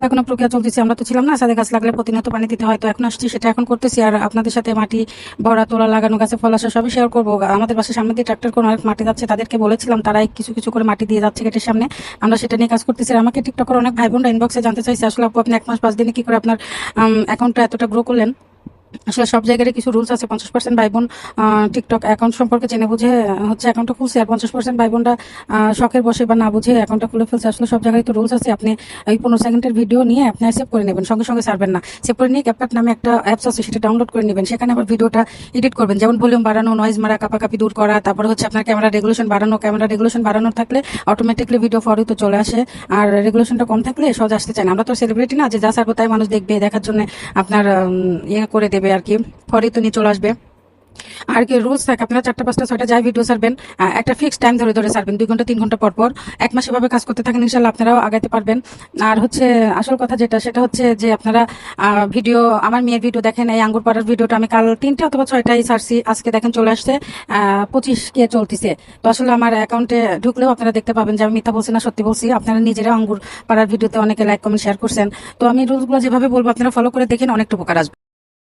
এখনো প্রক্রিয়া চলতেছে। আমরা তো ছিলাম না, ছাদে গাছ লাগলে প্রতিনিয়ত পানি দিতে হয়, তো এখন আসছি সেটা এখন করতেছি। আর আপনাদের সাথে মাটি ভরা তোলা, লাগানো, গাছে ফল আসা সবই শেয়ার করবো। আমাদের বাসার সামনে দিয়ে ট্রাক্টর করে অনেক মাটি যাচ্ছে, তাদেরকে বলেছিলাম, তারাই কিছু কিছু করে মাটি দিয়ে যাচ্ছে গেটের সামনে। আমরা সেটা নিয়ে কাজ করতেছি। আর আমাকে টিকটকের অনেক ভাই বোনরা ইনবক্সে জানতে চাইছে, আসলে আপু আপনি 1 মাস 5 দিনে কি করে আপনার অ্যাকাউন্টটা এতটা গ্রো করলেন। আসলে সব জায়গায় কিছু রুলস আছে। 50% ভাই বোন টিকটক অ্যাকাউন্ট সম্পর্কে জেনে বুঝে হচ্ছে অ্যাকাউন্টটা খুলছে, আর 50% ভাই বোনরা শখের বসে বা না বুঝে অ্যাকাউন্টটা খুলে ফেলছে। আসলে সব জায়গায় তো রুলস আছে। আপনি এই 15 সেকেন্ডের ভিডিও নিয়ে আপনি সেভ করে নেবেন, সঙ্গে সঙ্গে ছাড়বেন না। সেভ করে নিয়ে ক্যাপকাট নামে একটা অ্যাপস আছে, সেটা ডাউনলোড করে নেবেন। সেখানে আবার ভিডিওটা এডিট করবেন, যেমন ভলিউম বাড়ানো, নয়েজ মারা, কাপাকাপি দূর করা, তারপরে হচ্ছে আপনার ক্যামেরা রেগুলেশন বাড়ানোর থাকলে অটোমেটিকলি ভিডিও ফরই তো চলে আসে। আর রেগুলেশনটা কম থাকলে সহজ আসতে চায় না। আমরা তো সেলিব্রিটি না যে যা ছাড়বো তাই মানুষ দেখবে, দেখার জন্য আপনার ইয়ে করে দেবে আর কি, ফরই তো নিয়ে চলে আসবে। আর কি রুলস থাকে, আপনারা 4টা 5টা 6টা যাই ভিডিও ছাড়বেন, একটা ফিক্সড টাইম ধরে ধরে ছাড়বেন, 2 ঘন্টা 3 ঘন্টা পর পর। 1 মাস এভাবে কাজ করতে থাকেন, ইনশাল্লাহ আপনারাও আগাতে পারবেন। আর হচ্ছে আসল কথা যেটা, সেটা হচ্ছে যে আপনারা ভিডিও, আমার মেয়ের ভিডিও দেখেন, এই আঙ্গুর পাড়ার ভিডিওটা আমি কাল 3টে অথবা 6টাই ছাড়ছি, আজকে দেখেন চলে আসছে 25K চলতেছে। তো আসলে আমার অ্যাকাউন্টে ঢুকলেও আপনারা দেখতে পাবেন যে আমি মিথ্যা বলছি না সত্যি বলছি। আপনারা নিজেরা আঙ্গুর পাড়ার ভিডিওতে অনেকে লাইক কমেন্ট শেয়ার করছেন। তো আমি রুলসগুলো যেভাবে বলবো আপনারা ফলো করে দেখেন, অনেকটা উপকার আসবে।